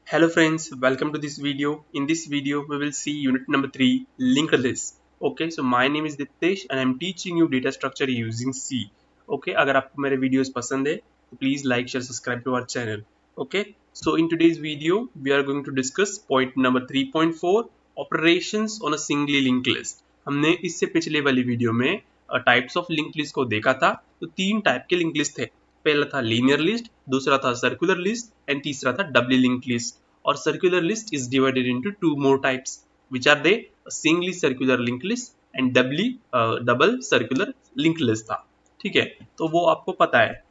Hello friends, welcome to this video. In this video, we will see unit number 3, linked list. Okay, so my name is Diptesh and I'm teaching you data structure using C. Okay, अगर आपको मेरे videos पसंद है तो please like, share, subscribe to our channel. Okay, so in today's video, we are going to discuss point number 3.4, operations on a singly linked list. हमने इससे पिछले वाली वीडियो में टाइप्स ऑफ लिंक लिस्ट को देखा था. तो तीन टाइप के लिंक लिस्ट थे. पहला था लीनियर लिस्ट, दूसरा था सर्कुलर लिस्ट एंड तीसरा था डबली लिंक लिस्ट. और circular list is divided into two more types which are they singly circular link list and double circular link list था. ठीक है, तो वो आपको पता है.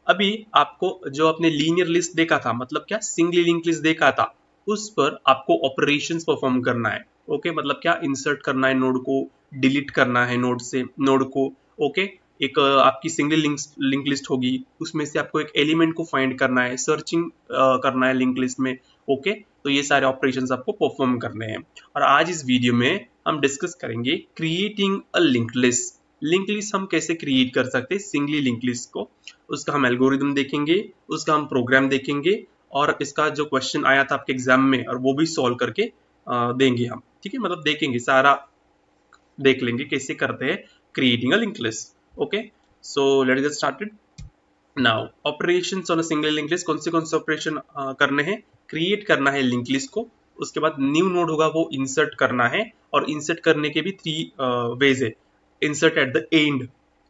अभी आपको जो अपने लीनियर लिस्ट देखा था, मतलब क्या सिंगली लिंक लिस्ट देखा था, उस पर आपको ऑपरेशंस परफॉर्म करना है. ओके, मतलब क्या इंसर्ट करना है नोड को, डिलीट करना है नोड से नोड को. ओके, एक आपकी सिंगल लिंक लिस्ट होगी, उसमें से आपको एक एलिमेंट को फाइंड करना है, सर्चिंग करना है लिंक लिस्ट में. ओके, तो ये सारे ऑपरेशंस आपको परफॉर्म करने हैं. और आज इस वीडियो में हम डिस्कस करेंगे creating a link list. Link list हम कैसे क्रिएट कर सकते हैं सिंगली लिंक लिस्ट को, उसका हम एल्गोरिदम देखेंगे, उसका हम प्रोग्राम देखेंगे और इसका जो क्वेश्चन आया था आपके एग्जाम में और वो भी सॉल्व करके देंगे हम. ठीक है, मतलब देखेंगे, सारा देख लेंगे कैसे करते हैं creating a link list. Okay, so let's get started. Now operations on a single link list, कौन से ऑपरेशन करने हैं? क्रिएट करना है लिंक लिस्ट को, उसके बाद न्यू नोड होगा वो इंसर्ट करना है. और इंसर्ट करने के भी थ्री वेज है. Insert eight the and,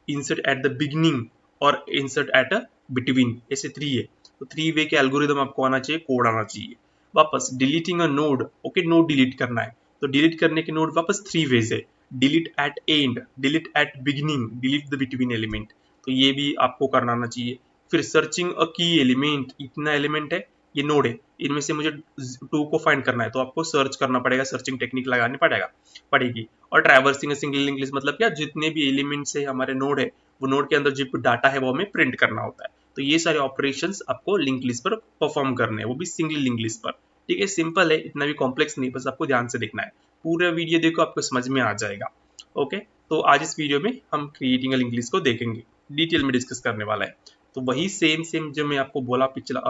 insert at the beginning और इंसर्ट एट अ बिटवीन. ऐसे थ्री है. तो थ्री वे के एल्गोरिदम आपको आना चाहिए, कोड आना चाहिए. वापस deleting a node. Okay, node delete करना है तो डिलीट करने के नोड वापस थ्री वेज है. Delete at end, delete at beginning, delete the between element. तो ये भी आपको करना आना चाहिए. फिर सर्चिंग अ की एलिमेंट, इतना एलिमेंट है, ये नोड है, इनमें से मुझे टू को फाइंड करना है तो आपको सर्च करना पड़ेगा, सर्चिंग टेक्निक लगानी पड़ेगी. और ट्रैवर्सिंग सिंगल लिंक लिस्ट, मतलब क्या, जितने भी एलिमेंट्स है हमारे नोड है, वो नोड के अंदर जो डाटा है वो हमें प्रिंट करना होता है. तो ये सारे ऑपरेशंस आपको लिंक लिस्ट पर परफॉर्म करने हैं, वो भी सिंगल लिंक लिस्ट पर. ठीक है, सिंपल है, इतना भी कॉम्प्लेक्स नहीं, बस आपको ध्यान से देखना है. पूरा वीडियो देखो, आपको समझ में आ जाएगा. ओके, तो आज इस वीडियो में हम क्रिएटिंग लिंक लिस्ट को देखेंगे, डिटेल में डिस्कस करने वाला है. तो वही सेम जो मैं आपको बोला पिछला,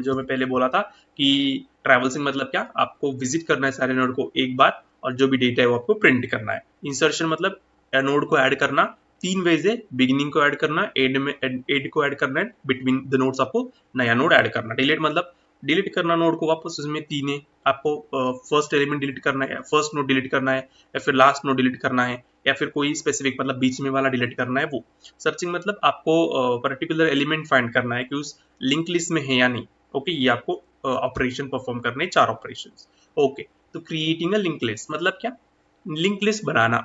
जो मैं पहले बोला था कि ट्रैवल्सिंग मतलब क्या, आपको विजिट करना है सारे नोड को एक बार और जो भी डेटा है वो आपको प्रिंट करना है. इंसर्शन मतलब नोड को ऐड करना, तीन वेज है, बिगिनिंग को ऐड करना, एंड को ऐड करना है, बिटवीन द नोड्स आपको नया नोड ऐड करना. डिलीट मतलब डिलीट करना नोड को वापस, उसमें तीन है, आपको फर्स्ट एलिमेंट डिलीट करना है, फर्स्ट नोड डिलीट करना है, या फिर लास्ट नोड डिलीट करना है, या फिर कोई स्पेसिफिक मतलब बीच में वाला डिलीट करना है वो. सर्चिंग मतलब आपको पर्टिकुलर एलिमेंट फाइंड करना है कि उस लिंक लिस्ट में है या नहीं. ओके, ये आपको ऑपरेशन परफॉर्म करने, चार ऑपरेशन. ओके, तो क्रिएटिंग अ लिंक लिस्ट मतलब क्या, लिंक लिस्ट बनाना.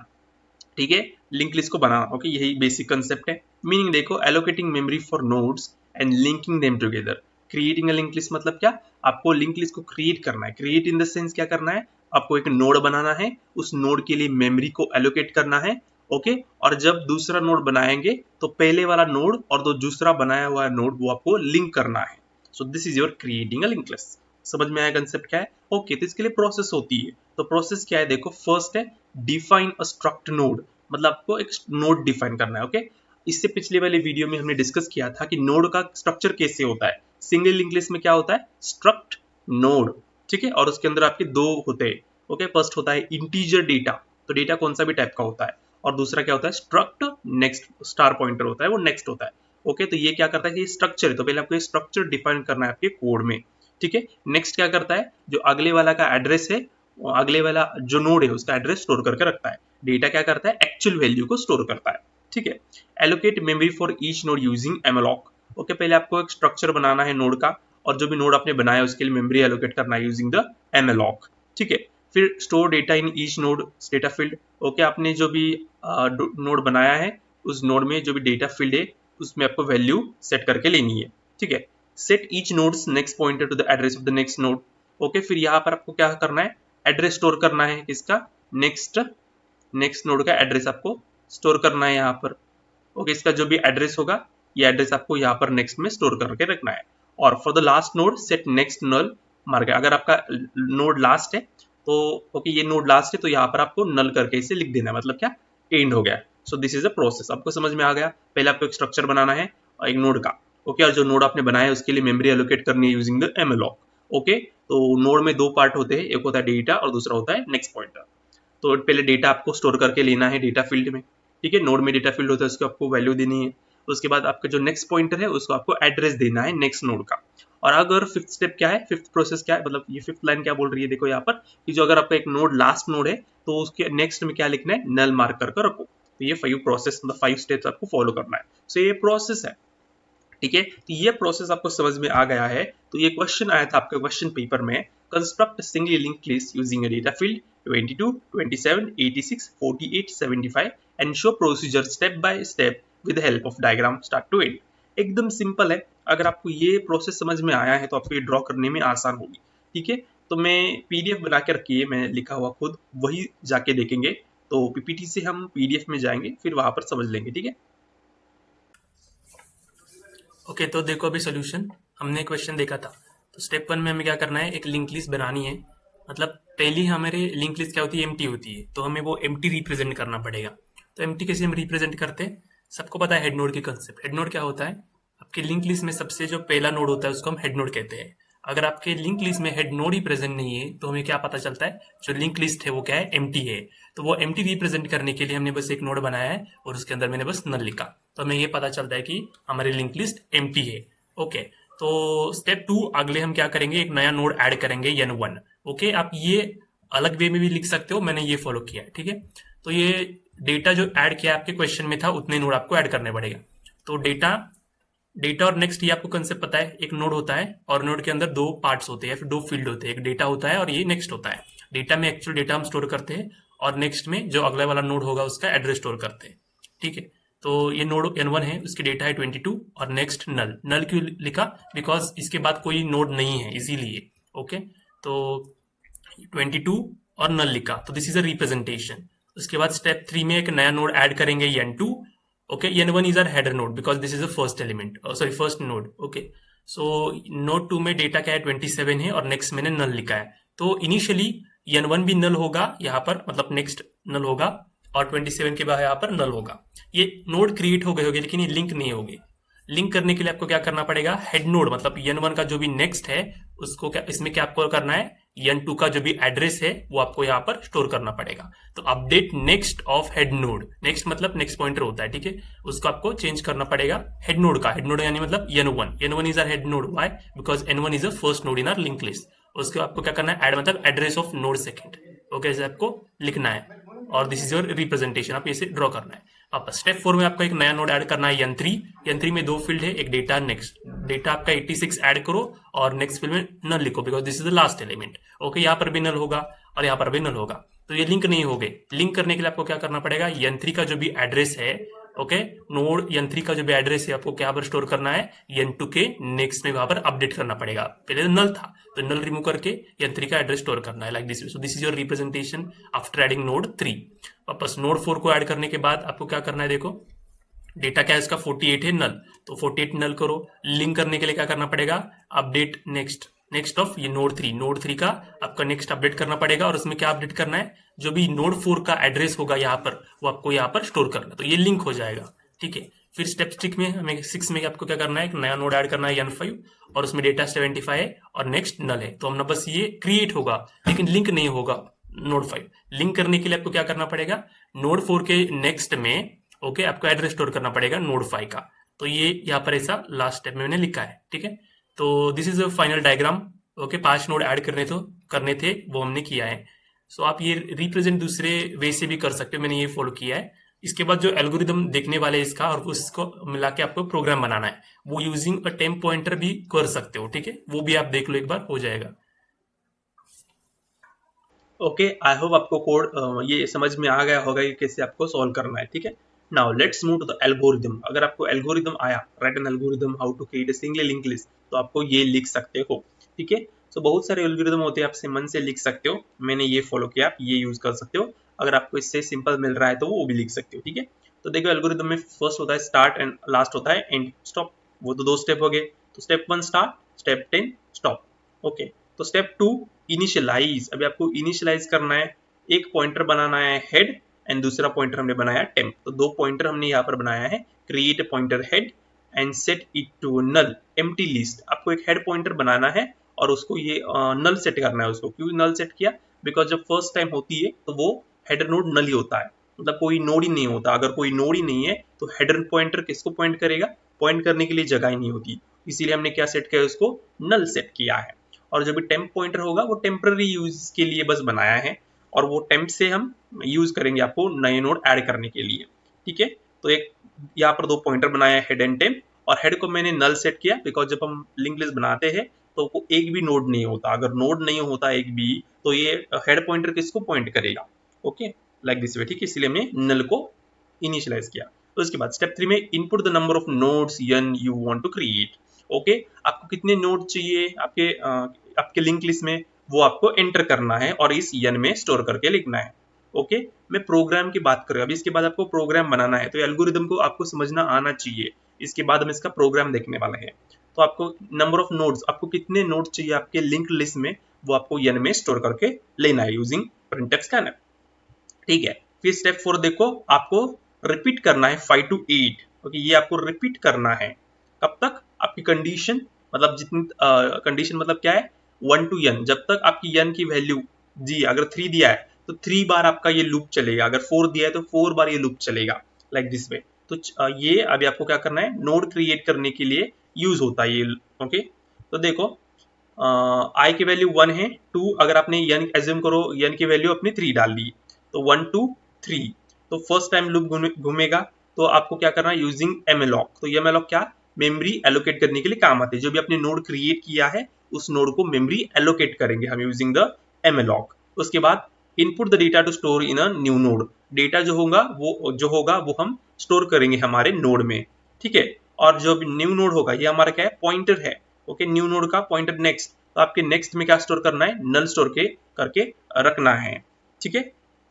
ठीक है, लिंक लिस्ट को बनाना. ओके, यही बेसिक कंसेप्ट है. मीनिंग देखो, allocating memory for nodes and linking them together. Creating a link list मतलब क्या, आपको लिंक लिस्ट को क्रिएट करना है. क्रिएट इन द सेंस क्या करना है, आपको एक नोड बनाना है, उस नोड के लिए मेमोरी को एलोकेट करना है. ओके, और जब दूसरा नोड बनाएंगे तो पहले वाला नोड और जो दूसरा बनाया हुआ नोड वो आपको लिंक करना है. So this is your creating a link list. समझ में आया कंसेप्ट क्या है? ओके, तो इसके लिए प्रोसेस होती है. तो प्रोसेस क्या है, देखो, फर्स्ट है डिफाइन अ स्ट्रक्ट नोड, मतलब आपको एक नोड डिफाइन करना है. ओके, इससे पिछले वाले वीडियो में हमने डिस्कस किया था कि नोड का स्ट्रक्चर कैसे होता है. सिंगल लिंक लिस्ट में क्या होता है, स्ट्रक्ट नोड. ठीक है, और उसके अंदर आपके दो होते हैं. ओके, फर्स्ट होता है इंटीजर डेटा, तो डेटा कौन सा भी टाइप का होता है. और दूसरा क्या होता है, स्ट्रक्ट नेक्स्ट, स्टार पॉइंटर होता है, वो नेक्स्ट होता है. ओके, तो ये क्या करता है, ये स्ट्रक्चर है, तो पहले आपको ये स्ट्रक्चर डिफाइन करना है आपके कोड में. ठीक है, नेक्स्ट क्या करता है, जो अगले वाला का एड्रेस है, अगले वाला जो नोड है उसका एड्रेस स्टोर करके रखता है. डेटा क्या करता है, एक्चुअल वैल्यू को स्टोर करता है. ठीक है, allocate memory for each node using malloc. Okay, पहले आपको एक स्ट्रक्चर बनाना है नोड का, और जो भी नोड आपने बनाया उसके लिए मेमोरी एलोकेट करना है यूजिंग द एमलॉक. ठीक है, फिर store data in each node data field. Okay, आपने जो भी नोड बनाया है उस नोड में जो भी डेटा फील्ड है उसमें आपको वैल्यू सेट करके लेनी है. ठीक है, set each nodes next pointer to the address of the next node. Okay, फिर यहाँ पर आपको क्या करना है, एड्रेस स्टोर करना है, किसका, नेक्स्ट नोड का एड्रेस आपको स्टोर करना है यहाँ पर. ओके, इसका जो भी एड्रेस होगा ये एड्रेस आपको यहाँ पर नेक्स्ट में स्टोर करके रखना है. और for the last node set next null mark. अगर आपका नोड लास्ट है तो ओके, ये नोड लास्ट है तो यहाँ पर आपको नल करके इसे लिख देना है, मतलब क्या, एंड हो गया. So this is a process. आपको समझ में आ गया, पहले आपको एक स्ट्रक्चर बनाना है एक नोड का. ओके, और जो नोड आपने बनाया है उसके लिए मेमोरी एलोकेट करनी है यूजिंग द एमलॉक. ओके, तो नोड में दो पार्ट होते हैं, एक होता है डेटा और दूसरा होता है नेक्स्ट पॉइंटर। तो पहले डेटा आपको स्टोर करके लेना है डेटा फील्ड में, ठीक है, नोड में डेटा फील्ड होता है, उसको आपको वैल्यू देनी है। उसके बाद आपका जो नेक्स्ट पॉइंटर है उसको आपको एड्रेस देना है नेक्स्ट नोड का। और अगर फिफ्थ स्टेप क्या है, फिफ्थ प्रोसेस क्या है, मतलब ये फिफ्थ लाइन क्या बोल रही है, देखो यहाँ पर कि जो अगर आपका एक नोड लास्ट नोड है तो उसके नेक्स्ट में क्या लिखना है, नल मार्क कर रखो। तो ये 5 प्रोसेस, मतलब 5 स्टेप्स आपको फॉलो करना है। सो ये प्रोसेस है, ठीक है। तो ये प्रोसेस आपको समझ में आ गया है। तो ये क्वेश्चन आया था आपके क्वेश्चन पेपर में, construct singly linked list using a data field 22, 27, 86, 48, 75 and show procedure step by step with help of diagram start to end. एकदम सिंपल है। अगर आपको ये प्रोसेस समझ में आया है तो आपको ये ड्रॉ करने में आसान होगी, ठीक है। तो मैं पीडीएफ बना के रखी है, मैंने लिखा हुआ खुद, वही जाके देखेंगे। तो पीपीटी से हम पीडीएफ में जाएंगे, फिर वहां पर समझ लेंगे, ठीक है। ओके, तो देखो अभी सोल्यूशन हमने क्वेश्चन देखा था। तो स्टेप 1 में हमें क्या करना है, एक लिंक लिस्ट बनानी है। मतलब पहली हमारे लिंक लिस्ट क्या होती है, एम्प्टी होती है, तो हमें वो एम्प्टी रिप्रेजेंट करना पड़ेगा। तो एम्प्टी कैसे हम रिप्रेजेंट करते हैं, सबको पता है हेड नोड की कंसेप्ट। हेड नोड क्या होता है, आपके लिंक लिस्ट में सबसे जो पहला नोड होता है उसको हम हेड नोड कहते हैं। अगर आपके लिंक लिस्ट में हेड नोड ही प्रेजेंट नहीं है तो हमें क्या पता चलता है, जो लिंक लिस्ट है वो क्या है, एम्प्टी है। तो वो एम्प्टी रिप्रेजेंट करने के लिए हमने बस एक नोड बनाया है और उसके अंदर मैंने बस नल लिखा, तो हमें ये पता चलता है कि हमारी लिंक लिस्ट एम्प्टी है। ओके, तो स्टेप 2 अगले हम क्या करेंगे, एक नया नोड ऐड करेंगे n1। ओके, आप ये अलग वे में भी लिख सकते हो, मैंने ये फॉलो किया है, ठीक है। तो ये डेटा जो ऐड किया आपके क्वेश्चन में था उतने नोड आपको ऐड करने पड़ेगा। तो डेटा डेटा और नेक्स्ट, ये आपको कंसेप्ट पता है, एक नोड होता है और नोड के अंदर दो पार्ट्स होते हैं, फिर दो फील्ड होते हैं, एक डेटा होता है और ये नेक्स्ट होता है। डेटा में एक्चुअल डेटा हम स्टोर करते हैं और नेक्स्ट में जो अगला वाला नोड होगा उसका एड्रेस स्टोर करते हैं, ठीक है। तो ये नोड n1 है, उसकी डेटा है 22 और नेक्स्ट नल। नल क्यों लिखा, बिकॉज इसके बाद कोई नोड नहीं है इसीलिए। ओके, तो 22 और नल लिखा, तो दिस इज अ रिप्रेजेंटेशन। उसके बाद स्टेप 3 में एक नया नोड ऐड करेंगे n2। okay, n1 is our header node because this is the first element, first node। okay, so node 2 में डेटा क्या है, 27 है और नेक्स्ट मैंने नल लिखा है। तो इनिशियली n1 भी नल होगा यहाँ पर, मतलब नेक्स्ट नल होगा और 27 के बाद यहाँ पर नल होगा। ये नोड क्रिएट हो गए होंगे लेकिन ये लिंक नहीं होंगे। लिंक करने के लिए आपको क्या करना पड़ेगा, हेड नोड मतलब n1 का जो भी नेक्स्ट है उसको क्या, इसमें क्या आपको करना है, n2 का जो भी एड्रेस है वो आपको यहाँ पर स्टोर करना पड़ेगा। तो update next of head node, next मतलब नेक्स्ट पॉइंटर होता है, ठीक है, उसको आपको चेंज करना पड़ेगा हेड नोड का। हेड नोड यानी मतलब n1 is our head node, why, because n1 is a first node in our link list. उसको आपको क्या करना है, ऐड मतलब address of node second. Okay, ऐसे आपको लिखना है और दिस इज योर रिप्रेजेंटेशन, आप इसे ड्रॉ करना है। अब स्टेप 4 में आपको एक नया नोड ऐड करना है n3। n3 में दो फील्ड है, एक डेटा नेक्स्ट। डेटा आपका 86 ऐड करो और नेक्स्ट फील्ड में नल लिखो because this is the last element. Okay, यहाँ पर भी नल होगा और यहाँ पर भी नल होगा, तो ये लिंक नहीं हो गए। लिंक करने के लिए आपको क्या करना पड़ेगा, n3 का जो भी एड्रेस है, ओके, नोड n3 का जो भी एड्रेस है आपको क्या पर स्टोर करना है, n2 के नेक्स्ट में वहां पर अपडेट करना पड़ेगा। पहले नल था तो नल रिमूव करके n3 का एड्रेस स्टोर करना है, like this. So this is your representation after adding node 3। वापस नोड 4 को ऐड करने के बाद आपको क्या करना है, देखो डेटा क्या है इसका 48 है, नल, तो 48 नल करो। लिंक करने के लिए क्या करना पड़ेगा, अपडेट नेक्स्ट ऑफ ये नोड 3 का आपका नेक्स्ट अपडेट करना पड़ेगा और उसमें क्या अपडेट करना है, जो भी नोड 4 का एड्रेस होगा यहाँ पर वो आपको यहाँ पर स्टोर करना, तो ये लिंक हो जाएगा, ठीक है। फिर स्टेप 6 में आपको क्या करना है, एक नया नोड ऐड करना है n5 और उसमें डेटा 75 है और नेक्स्ट नल है। तो हमने बस ये क्रिएट होगा लेकिन लिंक नहीं होगा नोड 5। लिंक करने के लिए आपको क्या करना पड़ेगा, नोड 4 के नेक्स्ट में ओके आपको एड्रेस स्टोर करना पड़ेगा नोड 5 का। तो ये यहाँ पर ऐसा लास्ट स्टेप में मैंने लिखा है, ठीक है। तो this is a final diagram. Okay, 5 node add करने थे वो हमने किया है। सो आप ये रिप्रेजेंट दूसरे वे से भी कर सकते हो, मैंने ये फॉलो किया है। इसके बाद जो एल्गोरिदम देखने वाले इसका और उसको मिला के आपको प्रोग्राम बनाना है, वो यूजिंग अ टेम्प पॉइंटर भी कर सकते हो, ठीक है, वो भी आप देख लो एक बार, हो जाएगा। ओके, आई होप आपको कोड ये समझ में आ गया होगा कि कैसे आपको सॉल्व करना है, ठीक है। Now let's move to the algorithm. अगर आपको एल्गोरिदम आया, write an algorithm how to create a single link list, तो आपको ये लिख सकते हो, ठीक है। सो बहुत सारे एल्गोरिदम होते हैं, आप मन से लिख सकते हो, मैंने ये फॉलो किया, आप ये यूज कर सकते हो। अगर आपको इससे सिंपल मिल रहा है तो वो भी लिख सकते हो, ठीक है। तो देखो एल्गोरिदम में फर्स्ट होता है स्टार्ट एंड लास्ट होता है एंड स्टॉप, वो तो दो स्टेप हो गए। तो step 1 start, step 10 stop. Okay, तो स्टेप 2 इनिशियलाइज। अभी आपको इनिशियलाइज करना है, एक पॉइंटर बनाना है हेड एंड दूसरा पॉइंटर हमने बनाया टेम्प। तो दो पॉइंटर हमने यहाँ पर बनाया है, create pointer head and set it to null empty list. आपको एक हेड पॉइंटर बनाना है और उसको ये नल सेट करना है। उसको क्यों नल सेट किया? बिकॉज जब फर्स्ट टाइम होती है तो वो हेडर नोड नल ही होता है, मतलब कोई नोड ही नहीं होता। अगर कोई नोड ही नहीं है तो हेडर पॉइंटर किसको पॉइंट करेगा? पॉइंट करने के लिए जगह ही नहीं होती, इसीलिए हमने क्या सेट किया है? उसको नल सेट किया है। और जो भी टेम्प पॉइंटर होगा वो टेम्पररी यूज के लिए बस बनाया है, और वो टेम्प से हम यूज करेंगे आपको नए नोड ऐड करने के लिए। ठीक है, तो एक यहाँ पर दो पॉइंटर बनाया है, हेड एंड टेम्प। और हेड को मैंने नल सेट किया बिकॉज जब हम लिंक लिस्ट बनाते हैं तो वो एक भी नोड नहीं होता। अगर नोड नहीं होता एक भी तो ये हेड पॉइंटर किसको पॉइंट करेगा? Okay, like this way. ठीक है, इसलिए हमने नल को इनिशियलाइज किया। तो उसके बाद स्टेप 3 में input the number of nodes यन you want to create. Okay, आपको कितने नोड चाहिए आपके लिंक लिस्ट में, वो आपको एंटर करना है और इस यन में स्टोर करके लिखना है। ओके, मैं प्रोग्राम की बात करूँ अभी, इसके बाद आपको प्रोग्राम बनाना है, तो एल्गोरिदम को आपको समझना आना चाहिए। इसके बाद हम इसका प्रोग्राम देखने वाले हैं। तो आपको नंबर ऑफ नोड्स, आपको कितने नोड चाहिए आपके लिंक लिस्ट में, वो आपको यन में स्टोर करके लेना है यूजिंग प्रिंटफ स्कैनर। ठीक है, फिर स्टेप 4 देखो, आपको रिपीट करना है 5 to 8। ओके, ये आपको रिपीट करना है। कब तक? आपकी कंडीशन, मतलब जितनी कंडीशन मतलब क्या है? 1 to n, जब तक आपकी n की वैल्यू जी अगर 3 दिया है तो 3 बार आपका ये लूप चलेगा, अगर 4 दिया है तो 4 बार ये लूप चलेगा, लाइक दिस वे। तो ये अभी आपको क्या करना है? नोड क्रिएट करने के लिए यूज होता है ये। ओके, तो देखो आई की वैल्यू 1 है, 2 अगर आपने n एज्यूम करो, n की वैल्यू अपनी 3 डाल दी, तो 1 2 3, तो फर्स्ट टाइम लूप घूमेगा। तो आपको क्या करना है? यूजिंग एमएलॉक। तो ये एमएलॉक क्या? मेमोरी एलोकेट करने के लिए काम आते हैं। जो भी आपने नोड क्रिएट किया है उस नोड को मेमोरी एलोकेट करेंगे हम यूजिंग द एमएलॉक। उसके बाद input the data to store in a new node. Data जो होगा वो हम स्टोर करेंगे हमारे नोड में। ठीक है, और जो भी न्यू नोड होगा ये हमारा क्या है? पॉइंटर है। ओके, न्यू नोड का पॉइंटर नेक्स्ट, तो आपके नेक्स्ट में क्या स्टोर करना है? नल स्टोर करके रखना है। ठीक है,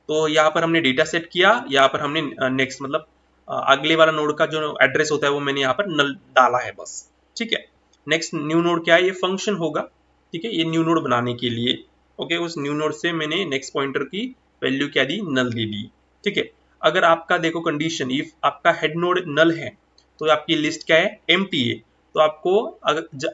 तो यहाँ पर हमने डेटा सेट किया, यहाँ पर हमने नेक्स्ट मतलब अगले वाला नोड का जो एड्रेस होता है वो मैंने यहाँ पर नल डाला है बस। ठीक है, नेक्स्ट न्यू नोड क्या है? ये फंक्शन होगा। ठीक है, ये न्यू नोड बनाने के लिए। ओके, उस न्यू नोड से मैंने नेक्स्ट पॉइंटर की वैल्यू क्या दी? नल दे दी। ठीक है, अगर आपका देखो कंडीशन, इफ आपका हेड नोड नल है तो आपकी लिस्ट क्या है? एम्प्टी है। तो आपको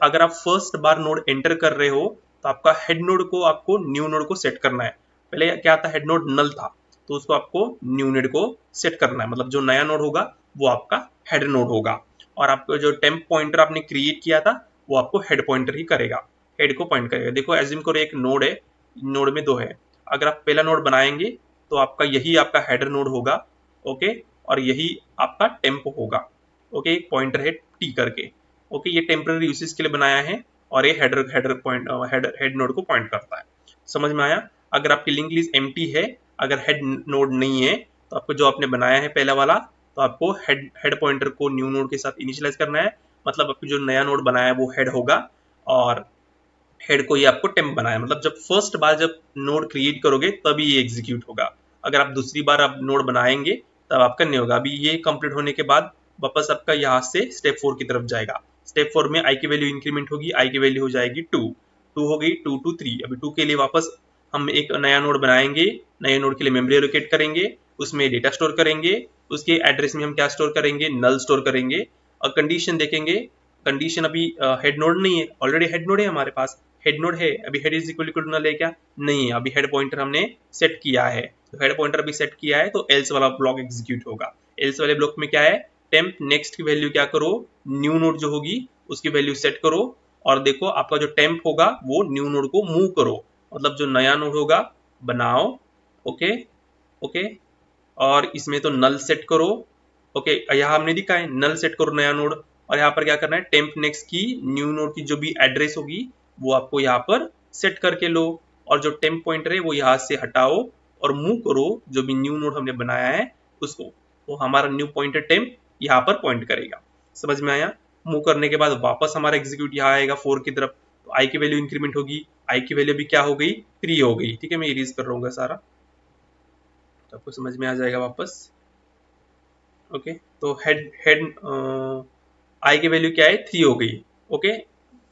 अगर आप फर्स्ट बार नोड एंटर कर रहे हो तो आपका हेड नोड को आपको न्यू नोड को सेट करना है। पहले क्या था? हेड नोड नल था, तो उसको आपको न्यू नोड को सेट करना है, मतलब जो नया नोड होगा वो आपका हेड नोड होगा। और आपको जो टेम्प पॉइंटर आपने क्रिएट किया था वो आपको हेड पॉइंटर ही करेगा, हेड को पॉइंट करेगा। देखो एज्यूम करो एक नोड है, नोड में दो है। अगर आप पहला नोड बनाएंगे तो आपका यही आपका हेडर नोड होगा। ओके, और यही आपका टेम्प होगा। ओके, एक पॉइंटर है टी करके। ओके, ये टेम्पररी यूसेज के लिए बनाया है और ये हेड नोड को पॉइंट करता है। समझ में आया? अगर आपकी लिंक लिस्ट एम्प्टी है, अगर हेड नोड नहीं है, तो आपको जो आपने बनाया है पहला वाला, तो आपको हेड पॉइंटर को न्यू नोड के साथ इनिशियलाइज करना है। मतलब आपको जो नया नोड बनाया है वो हेड होगा, और हेड को ये आपको टेम्प बनाया है। मतलब जब फर्स्ट बार जब नोड क्रिएट करोगे तभी ये एग्जीक्यूट होगा। अगर आप दूसरी बार आप नोड बनाएंगे तब आपका नहीं होगा। अभी ये कंप्लीट होने के बाद वापस आपका यहाँ से स्टेप 4 की तरफ जाएगा। स्टेप 4 में आई की वैल्यू इंक्रीमेंट होगी, आई की वैल्यू हो जाएगी 2, 2 हो गई, 2 to 3। अभी 2 के लिए वापस हम एक नया नोड बनाएंगे, नए नोड के लिए मेमोरी एलोकेट करेंगे, उसमें डेटा स्टोर करेंगे, उसके एड्रेस में हम क्या स्टोर करेंगे? नल स्टोर करेंगे। और कंडीशन देखेंगे, कंडीशन अभी हेड नोड नहीं है, ऑलरेडी हेड नोड है हमारे पास, हेड नोड है, अभी head is equal to null है क्या? नहीं है, अभी हेड पॉइंटर हमने सेट किया है। तो हेड पॉइंटर अभी सेट किया है तो एल्स वाला ब्लॉक एग्जीक्यूट होगा। एल्स वाले ब्लॉक में क्या है? टेम्प नेक्स्ट की वैल्यू क्या करो? न्यू नोड जो होगी उसकी वैल्यू सेट करो, और देखो आपका जो टेम्प होगा वो न्यू नोड को मूव करो, मतलब जो नया नोड होगा बनाओ। ओके ओके, और इसमें तो नल सेट करो। ओके, यहाँ हमने दिखा है नल सेट करो नया नोड, और यहाँ पर क्या करना है? टेम्प नेक्स्ट की न्यू नोड की जो भी एड्रेस होगी वो आपको यहाँ पर सेट करके लो, और जो टेम्प पॉइंटर है वो यहाँ से हटाओ और मूव करो जो भी न्यू नोड हमने बनाया है उसको। तो हमारा न्यू पॉइंटर टेम्प यहाँ पर पॉइंट करेगा। समझ में आया? मूव करने के बाद वापस हमारा एग्जीक्यूट यहाँ आएगा 4 की तरफ, तो आई की वैल्यू इंक्रीमेंट होगी, आई की वैल्यू भी क्या हो गई? 3 हो गई। ठीक है, मैं इरेज कर लूंगा सारा तो आपको समझ में आ जाएगा वापस। ओके, तो हेड हेड आई की वैल्यू क्या है? 3 हो गई। ओके,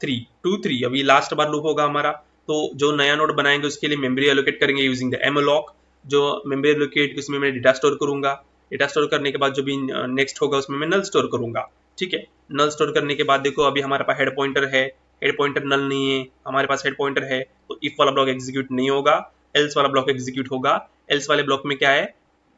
3 2 3, अभी लास्ट बार लूप होगा हमारा। तो जो नया नोड बनाएंगे उसके लिए मेमोरी एलोकेट करेंगे यूजिंग द एमलॉक। जो मेमोरी एलोकेट उसमें मैं डेटा स्टोर करूंगा, डेटा स्टोर करने के बाद जो भी नेक्स्ट होगा उसमें मैं नल स्टोर करूंगा। ठीक है, नल स्टोर करने के बाद देखो अभी हमारे पास हेड पॉइंटर है, हेड पॉइंटर नल नहीं है, हमारे पास हेड पॉइंटर है, तो इफ वाला ब्लॉक एग्जीक्यूट नहीं होगा, एल्स वाला ब्लॉक एग्जीक्यूट होगा। एल्स वाले ब्लॉक में क्या है,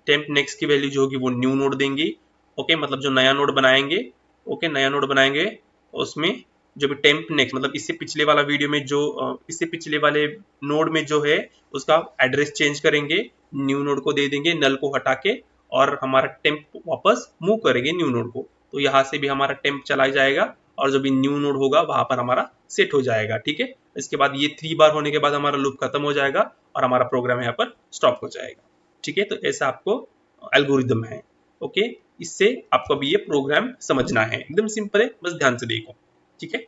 टेम्प नेक्स्ट की वैल्यू जो होगी वो न्यू नोड देंगी। ओके, मतलब जो नया नोड बनाएंगे, ओके नया नोड बनाएंगे, उसमें जो भी टेम्प नेक्स्ट मतलब इससे पिछले वाला वीडियो में जो इससे पिछले वाले नोड में जो है उसका एड्रेस चेंज करेंगे, न्यू नोड को दे देंगे नल को हटा के, और हमारा टेम्प वापस मूव करेंगे न्यू नोड को। तो यहाँ से भी हमारा टेम्प चला जाएगा और जो भी न्यू नोड होगा वहां पर हमारा सेट हो जाएगा। ठीक है, इसके बाद ये 3 बार होने के बाद हमारा लूप खत्म हो जाएगा और हमारा प्रोग्राम यहाँ पर स्टॉप हो जाएगा। ठीक है, तो ऐसा आपको एल्गोरिदम है। ओके, इससे आपको अभी ये प्रोग्राम समझना है, एकदम सिंपल है, बस ध्यान से देखो। ठीक है,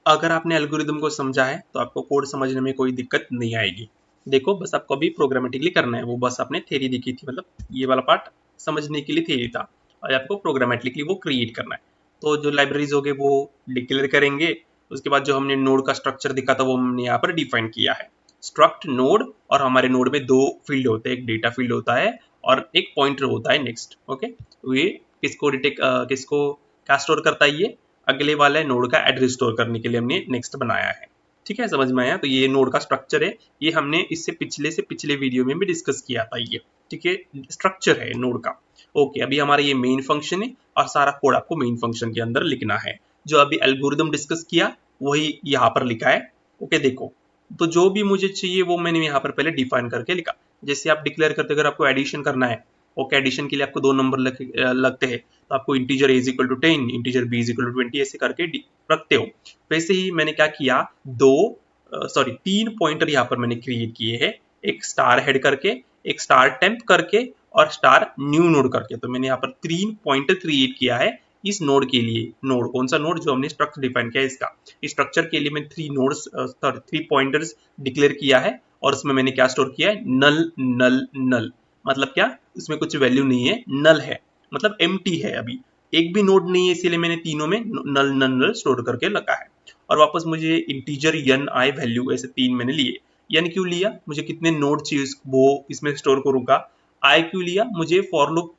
अगर आपने एल्गोरिदम को समझा है तो आपको कोड समझने में कोई दिक्कत नहीं आएगी। देखो, बस आपको अभी प्रोग्रामेटिकली करना है, वो बस आपने थ्योरी देखी थी, मतलब ये वाला पार्ट समझने के लिए थ्योरी था, और आपको प्रोग्रामेटिकली वो क्रिएट करना है। तो जो लाइब्रेरीज हो गए वो डिक्लेयर करेंगे, उसके बाद जो हमने नोड का स्ट्रक्चर दिखा था वो हमने यहाँ पर डिफाइन किया है। स्ट्रक्ट नोड, और हमारे नोड में 2 फील्ड होते हैं, एक डेटा फील्ड होता है और एक पॉइंटर होता है नेक्स्ट। ओके, तो ये किसको क्या स्टोर करता है, ये अगले वाले नोड का एड्रेस स्टोर करने के लिए हमने नेक्स्ट बनाया है। ठीक है, समझ में आया? तो ये नोड का स्ट्रक्चर है, ये हमने इससे पिछले वीडियो में भी डिस्कस किया था ये। ठीक है, स्ट्रक्चर है नोड का। ओके, अभी हमारा ये मेन फंक्शन है और सारा कोड आपको मेन फंक्शन के अंदर लिखना है। जो अभी एल्गोरिदम डिस्कस किया वही यहाँ पर लिखा है। ओके, देखो, तो जो भी मुझे चाहिए वो मैंने यहाँ पर पहले डिफाइन करके लिखा। जैसे आप डिक्लेयर करते, अगर आपको एडिशन करना है, ओके, एडिशन के लिए आपको 2 नंबर लगते हैं, तो आपको integer a equal to 10, integer b equal to 20 ऐसे करके रखते हो। वैसे ही मैंने क्या किया, 3 पॉइंटर यहाँ पर मैंने क्रिएट किए हैं, एक स्टार हेड करके, एक स्टार टेम्प करके और स्टार न्यू नोड करके। तो मैंने यहाँ पर 3 पॉइंटर क्रिएट किया है इस नोड के लिए। नोड कौन सा नोड, जो हमने स्ट्रक्चर डिफाइन किया है इसका। इस स्ट्रक्चर के लिए मैंने 3 पॉइंटर्स डिक्लेयर किया है, और उसमें मैंने क्या स्टोर किया है, नल नल नल। मतलब क्या, उसमें कुछ वैल्यू नहीं है, नल है, मतलब एम्प्टी है, अभी एक भी नोड नहीं है, इसीलिए मैंने तीनों में नल नल नल स्टोर करके रखा है। और वापस मुझे इंटीजर यन आई वैल्यू ऐसे 3 मैंने लिए। यन क्यों लिया, मुझे कितने नोड चाहिए वो इसमें स्टोर करूंगा। आई क्यों लिया, मुझे फॉर लूप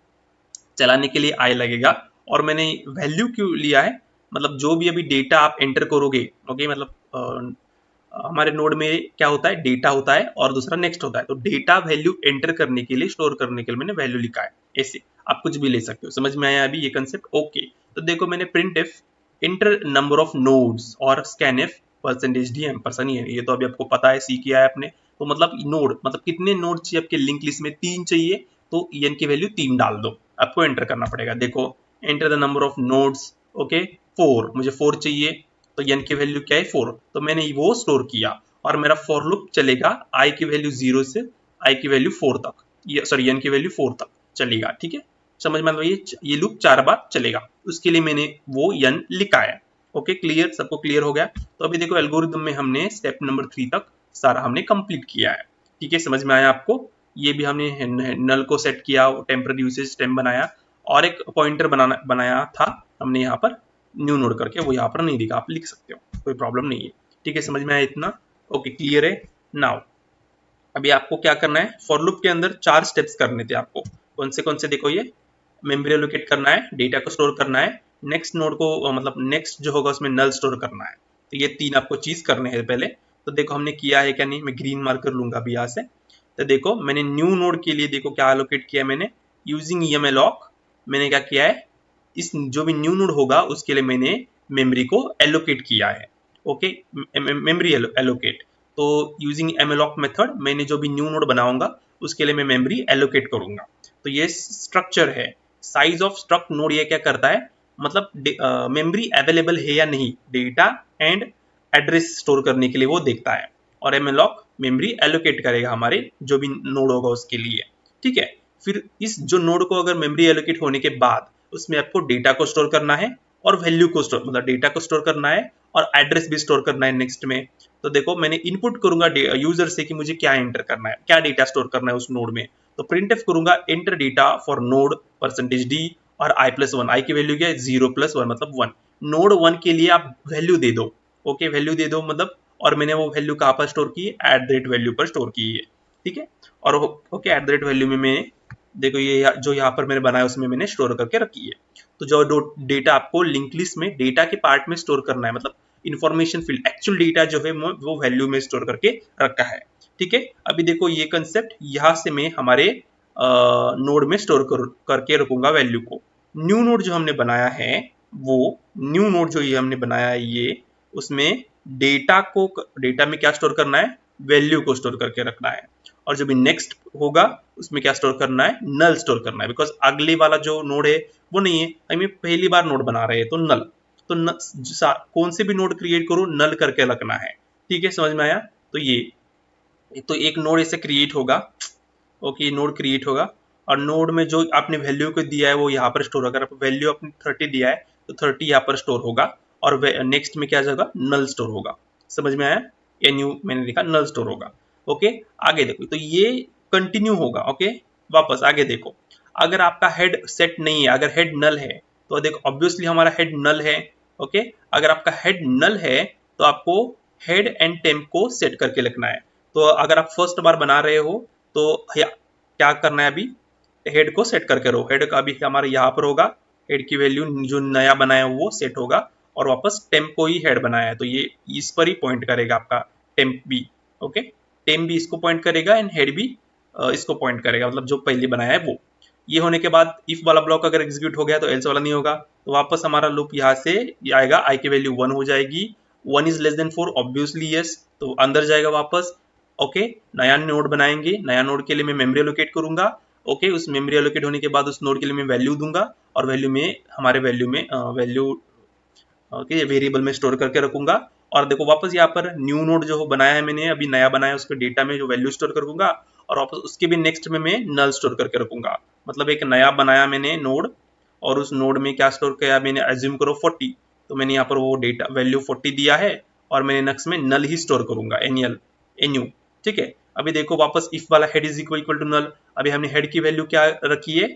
चलाने के लिए आई लगेगा। और मैंने वैल्यू क्यों लिया है, मतलब जो भी अभी डेटा आप एंटर करोगे, ओके, मतलब हमारे नोड में क्या होता है, डेटा होता है और दूसरा नेक्स्ट होता है। तो डेटा वैल्यू एंटर करने के लिए, स्टोर करने के लिए मैंने वैल्यू लिखा है। ऐसे आप कुछ भी ले सकते हो। समझ में आया अभी ये कंसेप्ट? ओके, तो देखो, मैंने printf enter number of nodes और scanf percentage D ampersand, ये तो अभी आपको पता है, सी किया है आपने। तो मतलब नोड, मतलब कितने नोड चाहिए आपके लिंक लिस्ट में, 3 चाहिए, तो एन की वैल्यू 3 डाल दो, आपको एंटर करना पड़ेगा। देखो, enter the number of nodes, okay 4, मुझे 4 चाहिए, तो n की वैल्यू क्या है, 4, तो मैंने वो स्टोर किया। और मेरा फॉर लूप चलेगा i की वैल्यू 0 से i की वैल्यू 4 तक, सॉरी n की वैल्यू 4 तक चलेगा। ठीक है, समझ में, ये लूप 4 बार चलेगा, उसके लिए मैंने वो n लिखा है। ओके, क्लियर, सबको क्लियर हो गया? तो अभी देखो, एल्गोरिदम में हमने स्टेप नंबर 3 तक सारा हमने कंप्लीट किया है। ठीक है, समझ में आया आपको? ये भी हमने नल को सेट किया, टेम्पररी यूसेज टेम्प बनाया, और एक पॉइंटर बनाया था हमने यहाँ पर न्यू नोड करके, वो यहाँ पर नहीं दिखा, आप लिख सकते हो, कोई प्रॉब्लम नहीं है। ठीक है, समझ में आया इतना? ओके, क्लियर है? नाउ अभी आपको क्या करना है, फॉर लूप के अंदर 4 स्टेप्स करने थे आपको। कौन से देखो, ये मेमोरी एलोकेट करना है, डेटा को स्टोर करना है, नेक्स्ट नोड को मतलब नेक्स्ट जो होगा उसमें नल स्टोर करना है। तो ये 3 आपको चीज करने हैं पहले। तो देखो हमने किया है क्या नहीं, मैं ग्रीन मार्कर लूंगा अभी यहाँ से। तो देखो, मैंने न्यू नोड के लिए देखो क्या एलोकेट किया मैंने, यूजिंग emalloc मैंने क्या किया है, इस जो भी न्यू नोड होगा उसके लिए मैंने मेमोरी को एलोकेट किया है। ओके, मेमोरी एलोकेट, तो यूजिंग emalloc मेथड मैंने जो भी न्यू नोड बनाऊंगा उसके लिए मैं मेमोरी एलोकेट करूंगा। तो ये स्ट्रक्चर है। साइज ऑफ स्ट्रक्ट नोड ये क्या करता है, मतलब मेमोरी अवेलेबल है या नहीं, डेटा एंड एड्रेस स्टोर करने के लिए वो देखता है, और emalloc मेमोरी एलोकेट करेगा हमारे जो भी नोड होगा उसके लिए। ठीक है, फिर इस जो नोड को अगर मेमोरी एलोकेट होने के बाद उसमें आपको डेटा को स्टोर करना है और वैल्यू को स्टोर, मतलब डेटा को स्टोर करना है और एड्रेस भी स्टोर करना है नेक्स्ट में। तो देखो, मैंने इनपुट करूंगा यूजर से कि मुझे क्या एंटर करना है, क्या डेटा स्टोर करना है उस नोड में। तो प्रिंटफ करूंगा enter data for node percentage D और i+1, आई की वैल्यू क्या है, 0+1 मतलब 1। नोड 1 के लिए आप वैल्यू दे दो। ओके, वैल्यू दे दो मतलब, और मैंने वो वैल्यू कहाँ पर स्टोर की है, @ वैल्यू पर स्टोर की है। ठीक है, और ओके, @ वैल्यू में मैं देखो ये जो यहाँ पर मैंने बनाया उसमें मैंने स्टोर करके रखी है। तो जो डेटा आपको लिंक लिस्ट में डेटा के पार्ट में स्टोर करना है, मतलब इंफॉर्मेशन फील्ड एक्चुअल डेटा जो है वो वैल्यू में स्टोर करके रखा है। ठीक है, अभी देखो ये कंसेप्ट यहाँ से मैं हमारे नोड में स्टोर करके रखूंगा वैल्यू को। न्यू नोड जो हमने बनाया है, वो न्यू नोड जो ये हमने बनाया है ये, उसमें डेटा में क्या स्टोर करना है, वैल्यू को स्टोर करके रखना है। और जो भी नेक्स्ट होगा उसमें क्या स्टोर करना है, नल स्टोर करना है, बिकॉज अगले वाला जो नोड है वो नहीं है, हमें पहली बार नोड बना रहे हैं तो नल। तो कौन से भी नोड क्रिएट करो नल करके रखना है। ठीक है, समझ में आया? तो ये तो एक नोड ऐसे क्रिएट होगा। ओके, नोड क्रिएट होगा और नोड में जो आपने वैल्यू को दिया है वो यहाँ पर स्टोर होगा। अगर वैल्यू आपने 30 दिया है तो 30 यहाँ पर स्टोर होगा और नेक्स्ट में क्या जाएगा, नल स्टोर होगा। समझ में आया? एनयू मैंने लिखा, नल स्टोर होगा। ओके, आगे देखो, तो ये कंटिन्यू होगा। ओके, वापस आगे देखो, अगर आपका हेड सेट नहीं है, अगर हेड नल है तो देखो ऑब्वियसली हमारा हेड नल है। ओके, अगर आपका हेड नल है तो आपको हेड एंड टेम्प को सेट करके लिखना है। तो अगर आप फर्स्ट बार बना रहे हो तो क्या करना है, अभी हेड को सेट करके रहो। हेड का अभी हमारे यहाँ पर होगा, हेड की वैल्यू जो नया बनाया वो सेट होगा और वापस टेम्प को ही हेड बनाया है तो ये इस पर ही पॉइंट करेगा आपका टेम्प भी। ओके, टेम्प भी इसको पॉइंट करेगा एंड हेड भी इसको पॉइंट करेगा, मतलब जो पहले बनाया है वो। ये होने के बाद इफ वाला ब्लॉक अगर एग्जीक्यूट हो गया तो एल्स वाला नहीं होगा, तो वापस हमारा लूप यहाँ से आएगा, आई की वैल्यू 1 हो जाएगी। 1 is less than 4 obviously yes, तो अंदर जाएगा वापस। ओके, नया नोड बनाएंगे, नया नोड के लिए मैं मेमोरी एलोकेट करूंगा। ओके, उस मेमोरी एलोकेट होने के बाद उस नोड के लिए मैं वैल्यू दूंगा और वैल्यू में हमारे वैल्यू ओके वेरिएबल में स्टोर करके रखूंगा। और देखो वापस यहाँ पर न्यू नोड जो बनाया है मैंने, अभी नया बनाया है, उसके डेटा में जो वैल्यू स्टोर करूंगा और वापस उसके भी नेक्स्ट में मैं नल स्टोर करके रखूंगा। मतलब एक नया बनाया मैंने नोड और उस नोड में क्या स्टोर किया मैंने, एज्यूम करो 40, तो मैंने यहाँ पर वो डेटा वैल्यू 40 दिया है और मैंने नेक्स्ट में नल ही स्टोर करूंगा, एनयू। ठीक है, अभी देखो वापस इफ वाला head is equal to null, अभी हमने हेड की वैल्यू क्या रखी है,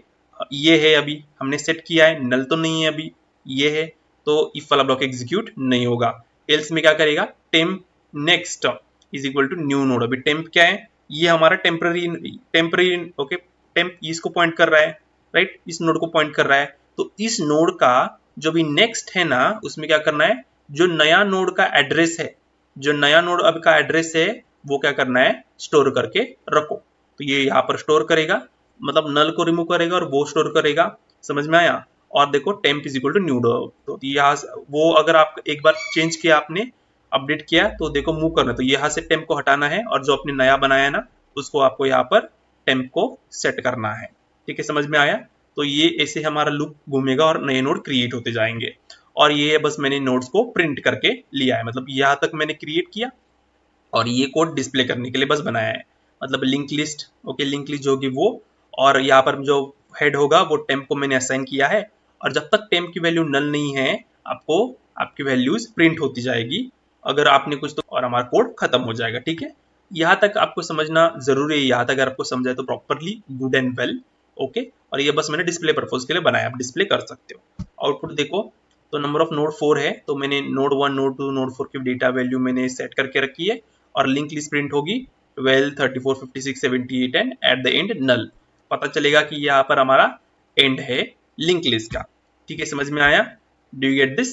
ये है, अभी हमने सेट किया है, नल तो नहीं है अभी, ये है, तो इफ वाला ब्लॉक एग्जीक्यूट नहीं होगा। एल्स में क्या करेगा, temp next is equal to new node. अभी टेम्प क्या है, ये हमारा टेम्पररी ओके, टेम्प इसको पॉइंट कर रहा है, राइट, इस नोड को पॉइंट कर रहा है। तो इस नोड का जो भी नेक्स्ट है ना, उसमें क्या करना है, जो नया नोड का एड्रेस है, जो नया नोड अब का एड्रेस है वो क्या करना है, स्टोर करके रखो। तो ये यहाँ पर स्टोर करेगा, मतलब नल को रिमूव करेगा और वो स्टोर करेगा। समझ में आया? और देखो temp is equal to new node, तो यहाँ वो अगर आप एक बार चेंज किया, आपने अपडेट किया तो देखो मूव करना, तो यहाँ से टेम्प को हटाना है और जो आपने नया बनाया है ना उसको आपको यहाँ पर टेम्प को सेट करना है। ठीक है, समझ में आया? तो ये ऐसे हमारा लूप घूमेगा और नए नोड क्रिएट होते जाएंगे। और ये बस मैंने नोड्स को प्रिंट करके लिया है, मतलब यहाँ तक मैंने क्रिएट किया और ये कोड डिस्प्ले करने के लिए बस बनाया है, मतलब link list. Okay, link list होगी वो, और यहाँ पर जो हेड होगा वो टेम्प को मैंने असाइन किया है और जब तक टेम्प की वैल्यू नल नहीं है आपको आपकी वैल्यूज प्रिंट होती जाएगी, अगर आपने कुछ तो, और हमारा कोड खत्म हो जाएगा। ठीक है, यहाँ तक आपको समझना जरूरी है, यहाँ तक अगर आपको समझाए तो properly good and well. Okay, और ये बस मैंने डिस्प्ले पर्पज के लिए बनाया, आप डिस्प्ले कर सकते हो। आउटपुट देखो, तो नंबर ऑफ नोड 4 है, तो मैंने नोड 1 नोड 2 नोड 4 की डेटा वैल्यू मैंने सेट करके रखी है और लिंक लिस्ट प्रिंट होगी 12 34 56 78 and at the end null. पता चलेगा कि यहाँ पर हमारा एंड है लिंक लिस्ट का। ठीक है, समझ में आया? Do you get this?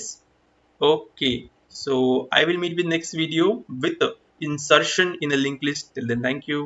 Okay, so I will meet with next video with insertion in a linked list. Till then, thank you.